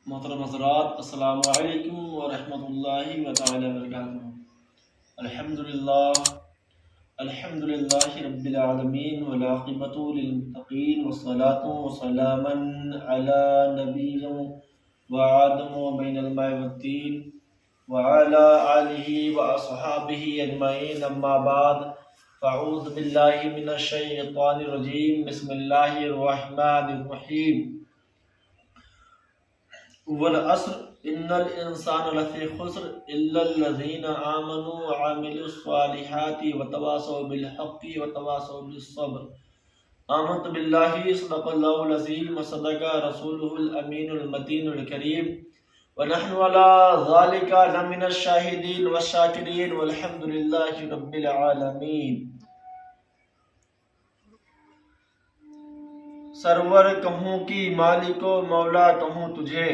محترم حضرات، السلام علیکم ورحمۃ اللہ وبرکاتہ۔ الحمدللہ رب العالمین والعاقبۃ للمتقین والصلاة والسلام علی نبی وآدم بین الماء والطین وعلی آلہ واصحابہ اجمعین، اما بعد فاعوذ باللہ من الشیطان الرجیم، بسم اللہ الرحمن الرحیم۔ والعصر ان الانسان لفی خسر الا الذین آمنوا وعملوا الصالحات وتواصوا بالحق وتواصوا بالصبر۔ آمنت باللہ صدق اللہ العظیم وصدق رسولہ الامین المتین الکریم، ونحن علی ذلک لمن الشاہدین والشاکرین والحمد للہ رب العالمین۔ سرور کہوں کی مالک و مولا کہوں تجھے،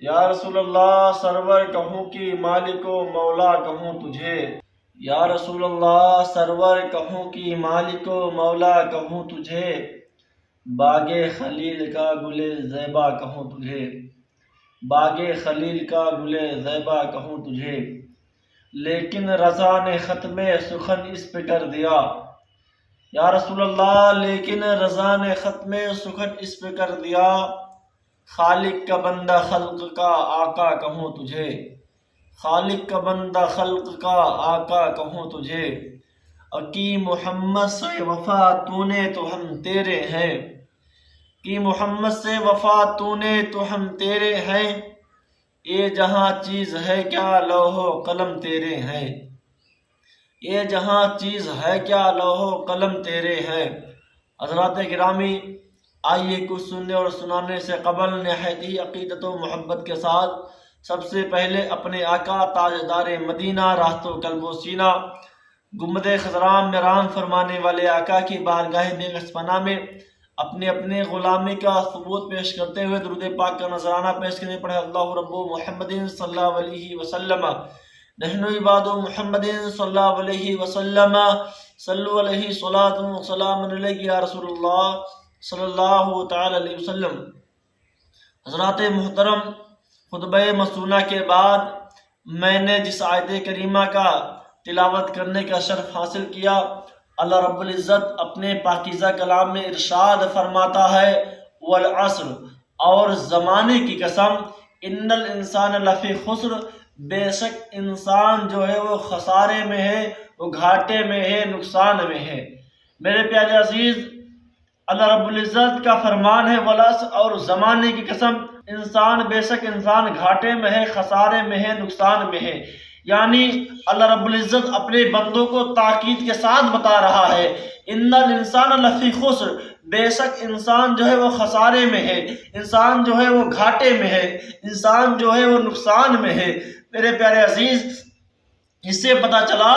یا رسول اللہ سرور کہوں کی مالک و مولا کہوں تجھے، یا رسول اللہ سرور کہوں کی مالک و مولا کہوں تجھے، باغ خلیل کا گل زیبا کہوں تجھے، باغ خلیل کا گل زیبا کہوں تجھے، لیکن رضا نے ختم سخن اس پہ کر دیا، یا رسول اللہ لیکن رضا نے ختم سخن اس پہ کر دیا، خالق کا بندہ خلق کا آقا کہوں تجھے، خالق کا بندہ خلق کا آقا کہوں تجھے، کی محمد سے وفا تو نے تو ہم تیرے ہیں، کی محمد سے وفا تو نے تو ہم تیرے ہیں، یہ جہاں چیز ہے کیا لوح و قلم تیرے ہیں، یہ جہاں چیز ہے کیا لوح و قلم تیرے ہیں۔ حضرات گرامی، آئیے کچھ سننے اور سنانے سے قبل نہایت ہی عقیدت و محبت کے ساتھ سب سے پہلے اپنے آقا تاجدار مدینہ راحت و قلب و سینہ گنبد خضرا میں رام فرمانے والے آقا کی بارگاہ بے پناہ میں اپنے اپنے غلامی کا ثبوت پیش کرتے ہوئے درود پاک کا نذرانہ پیش کرنے پڑے۔ اللہ رب محمد صلی اللہ علیہ وسلم، نحن عباد محمد صلی اللہ علیہ وسلم، صلو علیہ صلاۃ و سلام علیہ یا رسول اللہ صلی اللہ تعالی علیہ وسلم۔ حضرات محترم، خطبہ مسنونہ کے بعد میں نے جس آیت کریمہ کا تلاوت کرنے کا شرف حاصل کیا، اللہ رب العزت اپنے پاکیزہ کلام میں ارشاد فرماتا ہے، والعصر، اور زمانے کی قسم، ان الانسان لفی خسر، بے شک انسان جو ہے وہ خسارے میں ہے، وہ گھاٹے میں ہے، نقصان میں ہے۔ میرے پیارے عزیز، اللہ رب العزت کا فرمان ہے، والعصر، اور زمانے کی قسم، انسان بے شک انسان گھاٹے میں ہے، خسارے میں ہے، نقصان میں ہے۔ یعنی اللہ رب العزت اپنے بندوں کو تاکید کے ساتھ بتا رہا ہے، ان الانسان لفی خسر، بے شک انسان جو ہے وہ خسارے میں ہے، انسان جو ہے وہ گھاٹے میں ہے، انسان جو ہے وہ نقصان میں ہے۔ میرے پیارے عزیز، اس سے پتہ چلا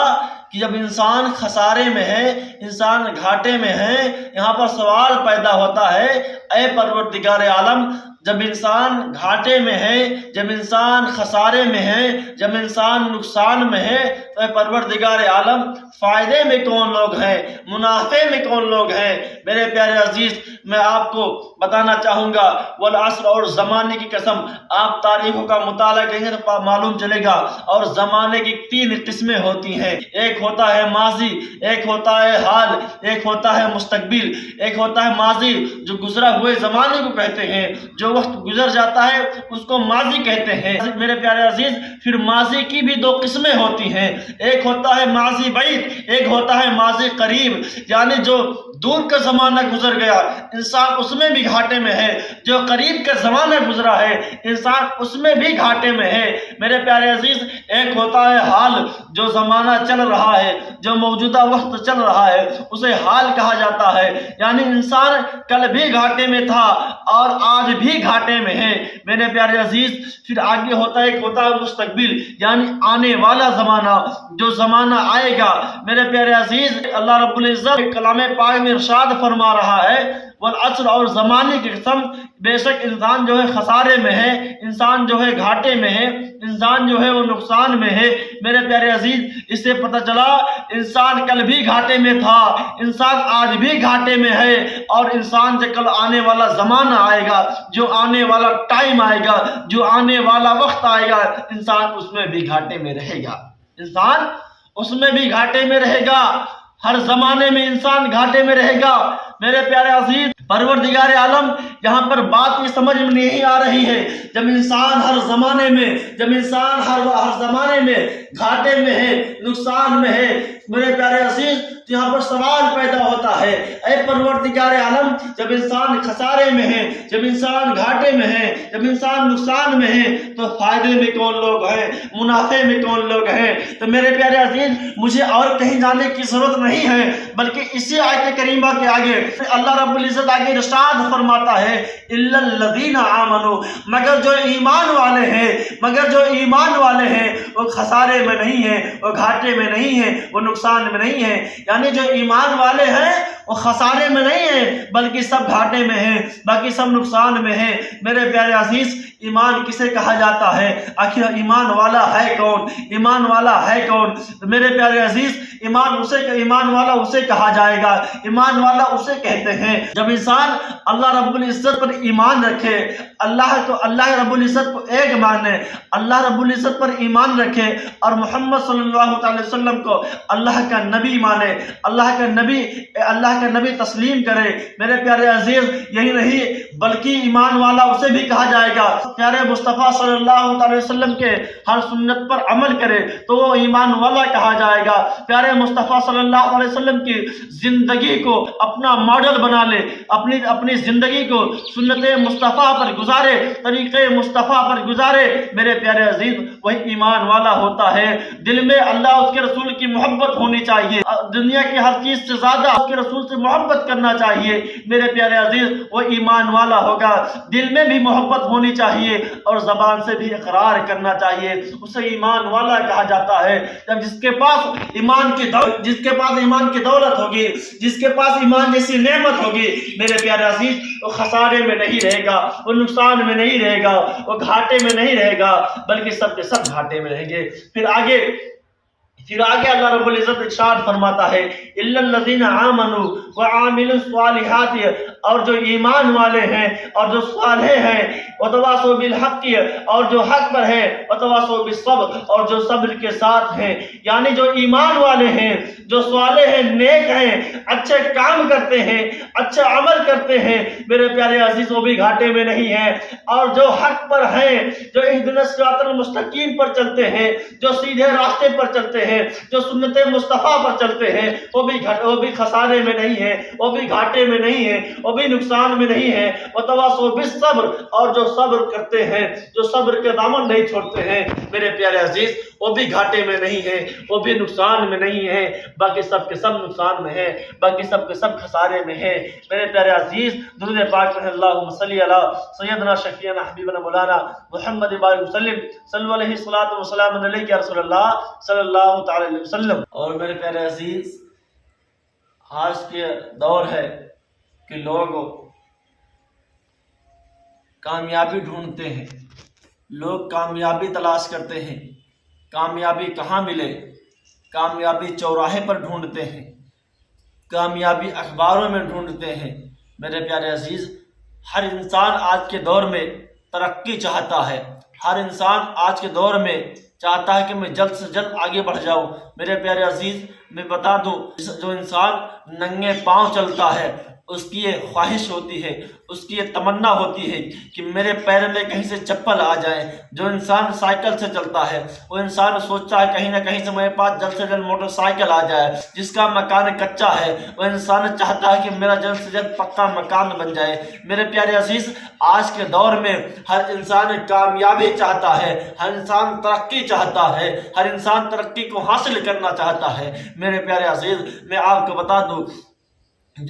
کہ جب انسان خسارے میں ہے، انسان گھاٹے میں ہے، یہاں پر سوال پیدا ہوتا ہے، اے پروردگار عالم، جب انسان گھاٹے میں ہے، جب انسان خسارے میں ہے، جب انسان نقصان میں ہے، تو اے پروردگار عالم، فائدے میں کون لوگ ہیں، منافع میں کون لوگ ہیں؟ میرے پیارے عزیز، میں آپ کو بتانا چاہوں گا، والعصر، اور زمانے کی قسم، آپ تاریخوں کا مطالعہ کریں گے تو معلوم چلے گا۔ اور زمانے کی تین قسمیں ہوتی ہیں، ایک ہوتا ہے ماضی، ایک ہوتا ہے حال، ایک ہوتا ہے مستقبل۔ ایک ہوتا ہے ماضی، جو گزرا ہوئے زمانے کو کہتے ہیں، جو وقت گزر جاتا ہے اس کو ماضی کہتے ہیں۔ میرے پیارے عزیز، پھر ماضی کی بھی دو قسمیں ہوتی ہیں، ایک ہوتا ہے ماضی بعید، ایک ہوتا ہے ماضی قریب، یعنی جو دور کا زمانہ گزر گیا انسان اس میں بھی گھاٹے میں ہے، جو قریب کا زمانہ گزرا ہے انسان اس میں بھی گھاٹے میں ہے۔ میرے پیارے عزیز، ایک ہوتا ہے حال، جو زمانہ چل رہا ہے، جو موجودہ وقت چل رہا ہے اسے حال کہا جاتا ہے، یعنی انسان کل بھی گھاٹے میں تھا اور آج بھی گھاٹے میں ہے۔ میرے پیارے عزیز، پھر آگے ہوتا ہے، ایک ہوتا ہے مستقبل، یعنی آنے والا زمانہ، جو زمانہ آئے گا۔ میرے پیارے عزیز، اللہ رب العزت کلام پاک میں ارشاد فرما رہا ہے، والعصر، اور زمانے کی قسم، بے شک انسان جو ہے خسارے میں ہے، انسان جو ہے گھاٹے میں ہے، انسان جو ہے وہ نقصان میں ہے۔ میرے پیارے عزیز، اس سے پتہ چلا انسان کل بھی گھاٹے میں تھا، انسان آج بھی گھاٹے میں ہے، اور انسان سے کل آنے والا زمانہ آئے گا، جو آنے والا ٹائم آئے گا، جو آنے والا وقت آئے گا، انسان اس میں بھی گھاٹے میں رہے گا، انسان اس میں بھی گھاٹے میں رہے گا، ہر زمانے میں انسان گھاٹے میں رہے گا۔ میرے پیارے عزیز، پروردگار عالم یہاں پر بات یہ سمجھ میں نہیں آ رہی ہے، جب انسان ہر زمانے میں گھاٹے میں ہے، نقصان میں ہے، میرے پیارے عزیز، تو یہاں پر سوال پیدا ہوتا ہے، اے پروردگار عالم، جب انسان خسارے میں ہے، جب انسان گھاٹے میں ہے، جب انسان نقصان میں ہے، تو فائدے میں کون لوگ ہیں، منافع میں کون لوگ ہیں؟ تو میرے پیارے عزیز، مجھے اور کہیں جانے کی ضرورت نہیں ہے، بلکہ اسی آیت کریمہ کے آگے اللہ رب العزت آگے ارشاد فرماتا ہے، الا الذین آمنوا، مگر جو ایمان والے ہیں وہ خسارے میں نہیں ہیں، وہ گھاٹے میں نہیں ہیں، وہ نقصان میں نہیں ہیں۔ یعنی جو ایمان والے ہیں وہ خسارے میں نہیں ہیں، بلکہ سب گھاٹے میں ہیں، باقی سب نقصان میں ہیں۔ میرے پیارے عزیز، ایمان کسے کہا جاتا ہے؟ آخر ایمان والا ہے کون؟ ایمان والا ہے کون؟ میرے پیارے عزیز، ایمان والا اسے کہا جائے گا، ایمان والا اسے کہتے ہیں جب انسان اللہ رب العزت پر ایمان رکھے، اللہ رب العزت کو ایک مانے، اللہ رب العزت پر ایمان رکھے، اور محمد صلی اللہ علیہ وسلم کو اللہ کا نبی مانے، اللہ کا نبی تسلیم کرے۔ میرے پیارے عزیز، یہی نہیں بلکہ ایمان والا اسے بھی کہا جائے گا، پیارے مصطفیٰ صلی اللہ علیہ وسلم کے ہر سنت پر عمل کرے تو وہ ایمان والا کہا جائے گا۔ پیارے مصطفیٰ صلی اللہ علیہ وسلم کی زندگی کو اپنا ماڈل بنا لے، اپنی زندگی کو سنت مصطفیٰ پر گزارے، طریقے مصطفیٰ پر گزارے، میرے پیارے عزیز، وہی ایمان والا ہوتا ہے۔ دل میں اللہ اس کے رسول کی محبت ہونی چاہیے، دنیا کی ہر چیز سے زیادہ اس کے رسول سے محبت کرنا چاہیے، میرے پیارے عزیز، وہ ایمان والا ہوگا۔ دل میں بھی محبت ہونی چاہیے اور زبان سے بھی اقرار کرنا چاہیے، اسے ایمان والا کہا جاتا ہے۔ جب جس کے پاس ایمان کی دولت ہوگی، جس کے پاس ایمان جیسی نعمت ہوگی، میرے پیارے عزیز، وہ خسارے میں نہیں رہے گا، وہ نقصان میں نہیں رہے گا، وہ گھاٹے میں نہیں رہے گا، بلکہ سب کے سب گھاٹے میں رہیں گے۔ پھر آگے اللہ رب العزت ارشاد فرماتا ہے، الا الذین آمنوا وعاملوا الصالحات، اور جو ایمان والے ہیں اور جو صالح ہیں، وتواصوا بالحق، اور جو حق پر ہیں، وتواصوا بالصبر، اور جو صبر کے ساتھ ہیں۔ یعنی جو ایمان والے ہیں، جو صالح ہیں، نیک ہیں، اچھے کام کرتے ہیں، اچھا عمل کرتے ہیں، میرے پیارے عزیز، وہ بھی گھاٹے میں نہیں ہیں۔ اور جو حق پر ہیں، جو اہدنا الصراط المستقیم پر چلتے ہیں، جو سیدھے راستے پر چلتے ہیں، جو سنت مصطفیٰ پر چلتے ہیں، وہ بھی خسارے میں نہیں ہیں، وہ بھی گھاٹے میں نہیں ہیں، وہ بھی نقصان میں نہیں ہیں۔ وتواصوا بالصبر، اور جو صبر کرتے ہیں، جو صبر کے دامن نہیں چھوڑتے ہیں، میرے پیارے عزیز، وہ بھی گھاٹے میں نہیں ہیں، وہ بھی نقصان میں نہیں ہیں، باقی سب کے سب نقصان میں ہیں، باقی سب کے سب خسارے میں ہیں۔ میرے پیارے عزیز، درود پاک پڑھیں، اللہم صلی علی سیدنا شفیعنا حبیبنا مولانا محمد بارک وسلم، صلی علیہ الصلوۃ والسلام علیک یا رسول اللہ صلی اللہ تعالی علیہ وسلم۔ اور میرے پیارے عزیز، آج کے دور ہے کہ لوگ کامیابی ڈھونڈتے ہیں، لوگ کامیابی تلاش کرتے ہیں۔ کامیابی کہاں ملے؟ کامیابی چوراہے پر ڈھونڈتے ہیں، کامیابی اخباروں میں ڈھونڈتے ہیں۔ میرے پیارے عزیز، ہر انسان آج کے دور میں ترقی چاہتا ہے، ہر انسان آج کے دور میں چاہتا ہے کہ میں جلد سے جلد آگے بڑھ جاؤں۔ میرے پیارے عزیز، میں بتا دوں، جو انسان ننگے پاؤں چلتا ہے، اس کی یہ خواہش ہوتی ہے، اس کی یہ تمنا ہوتی ہے کہ میرے پیر میں کہیں سے چپل آ جائے۔ جو انسان سائیکل سے چلتا ہے، وہ انسان سوچتا ہے کہیں نہ کہیں سے میرے پاس جلد سے جلد موٹر سائیکل آ جائے۔ جس کا مکان کچا ہے، وہ انسان چاہتا ہے کہ میرا جلد سے جلد پکا مکان بن جائے۔ میرے پیارے عزیز، آج کے دور میں ہر انسان کامیابی چاہتا ہے، ہر انسان ترقی چاہتا ہے، ہر انسان ترقی کو حاصل کرنا چاہتا ہے۔ میرے پیارے عزیز، میں آپ کو بتا دوں،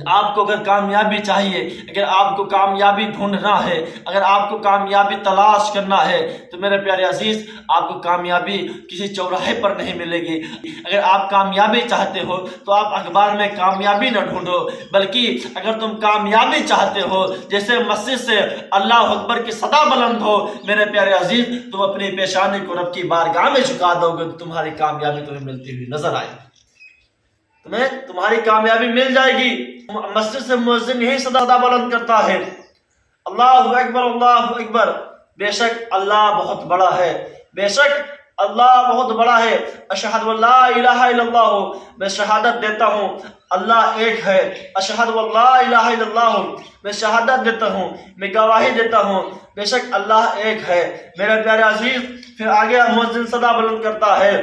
آپ کو اگر کامیابی چاہیے، اگر آپ کو کامیابی ڈھونڈنا ہے، اگر آپ کو کامیابی تلاش کرنا ہے، تو میرے پیارے عزیز آپ کو کامیابی کسی چوراہے پر نہیں ملے گی۔ اگر آپ کامیابی چاہتے ہو تو آپ اخبار میں کامیابی نہ ڈھونڈو، بلکہ اگر تم کامیابی چاہتے ہو، جیسے مسجد سے اللہ اکبر کی صدا بلند ہو، میرے پیارے عزیز تم اپنی پیشانی کو رب کی بارگاہ میں جھکا دو گے تو تمہاری کامیابی تمہیں ملتی ہوئی نظر آئے گی، تمہاری کامیابی مل جائے گی۔ مسجد سے مؤذن یہی صدا بلند کرتا ہے، اللہ اکبر اللہ اکبر، بے شک اللہ بہت بڑا ہے، بے شک اللہ بہت بڑا ہے، اشہد ان لا الہ الا اللہ، میں شہادت دیتا ہوں اللہ ایک ہے، اشہد ان لا الہ الا اللہ، میں شہادت دیتا ہوں، میں گواہی دیتا ہوں بے شک اللہ ایک ہے۔ میرے پیارے عزیز پھر آگے مؤذن صدا بلند کرتا ہے،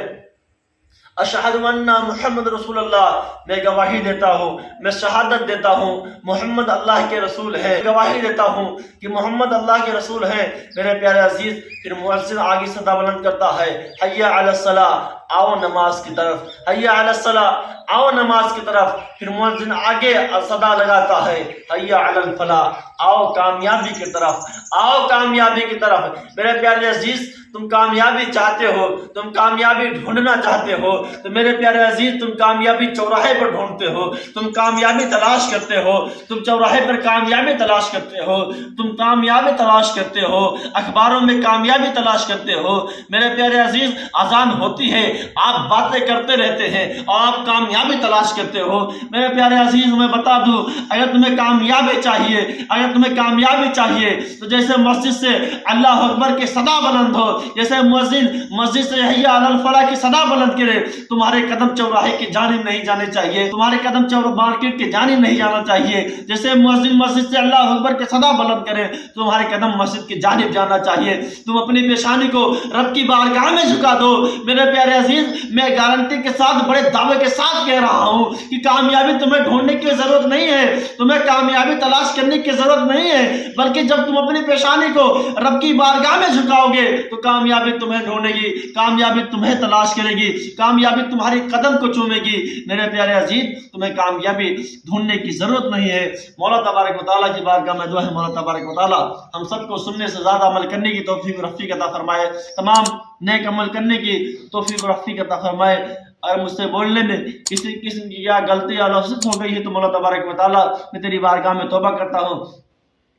اشہد ان محمد رسول اللہ، میں گواہی دیتا ہوں، میں شہادت دیتا ہوں محمد اللہ کے رسول ہے، گواہی دیتا ہوں کہ محمد اللہ کے رسول ہے۔ میرے پیارے عزیز پھر مؤذن آگے صدا بلند کرتا ہے، حی علی الصلاۃ، آؤ نماز کی طرف، حی علی الصلاۃ، آؤ نماز کی طرف۔ پھر مؤذن آگے صدا لگاتا ہے، حی علی الفلاح، آؤ کامیابی کی طرف، آؤ کامیابی کی طرف۔ میرے پیارے عزیز تم کامیابی چاہتے ہو، تم کامیابی ڈھونڈنا چاہتے ہو، تو میرے پیارے عزیز تم کامیابی چوراہے پر ڈھونڈتے ہو، تم کامیابی تلاش کرتے ہو، تم چوراہے پر کامیابی تلاش کرتے ہو، تم کامیابی تلاش کرتے ہو، اخباروں میں کامیابی تلاش کرتے ہو۔ میرے پیارے عزیز اذان ہوتی ہے، آپ باتیں کرتے رہتے ہیں اور آپ کامیابی تلاش کرتے ہو۔ میرے پیارے عزیز میں بتا دوں، اگر تمہیں کامیابی چاہیے، اگر تمہیں کامیابی چاہیے تو جیسے مسجد سے اللہ اکبر کی صدا بلند ہو، جیسے مؤذن مسجد سے حی علی الفلاح کی صدا بلند کرے، تمہارے قدم چوراہے کی جانب نہیں جانے چاہیے، تمہارے قدم مارکیٹ کی جانب نہیں جانا چاہیے۔ جیسے مؤذن مسجد سے اللہ اکبر کی صدا بلند کرے، تمہارے قدم مسجد کی جانب جانا چاہیے۔ تم اپنی پیشانی کو رب کی بارگاہ میں جھکا دو۔ میرے پیارے عزیز میں گارنٹی کے ساتھ، بڑے دعوے کے ساتھ کہہ رہا ہوں کہ کامیابی تمہیں ڈھونڈنے کی ضرورت نہیں ہے، تمہیں کامیابی تلاش کرنے کی ضرورت نہیں ہے، بلکہ جب تم اپنی پیشانی کو رب کی بارگاہ میں جھکاؤ گے تو کامیابی تمہیں ڈھونڈے گی، کامیابی تمہیں تلاش کرے گی، کامیابی تمہاری قدم کو چومے گی۔ میرے پیارے عزیز تمہیں کامیابی ڈھونڈنے کی ضرورت نہیں ہے۔ مولا تبارک و تعالیٰ کی بارگاہ میں دعا ہے، مولا تبارک و تعالیٰ ہم سب کو سننے سے زیادہ عمل کرنے کی توفیق و رفیق عطا فرمائے، تمام نیک عمل کرنے کی توفیق و رفیق عطا فرمائے۔ اگر مجھ سے بولنے میں کسی قسم کی یا غلطی یا لفظ ہو گئی ہے تو مولا تبارک و تعالیٰ میں تیری بارگاہ میں توبہ کرتا ہوں،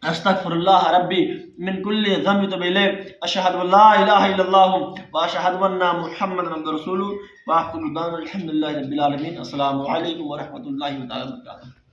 استغفر اللہ ربی من کل ذنب تو الیہ، اشہد ان لا الہ الا اللہ واشہد ان محمد عبدہ رسولہ، واخر دعوانا الحمد للہ رب العالمین۔ السلام علیکم ورحمۃ اللہ وبرکاتہ۔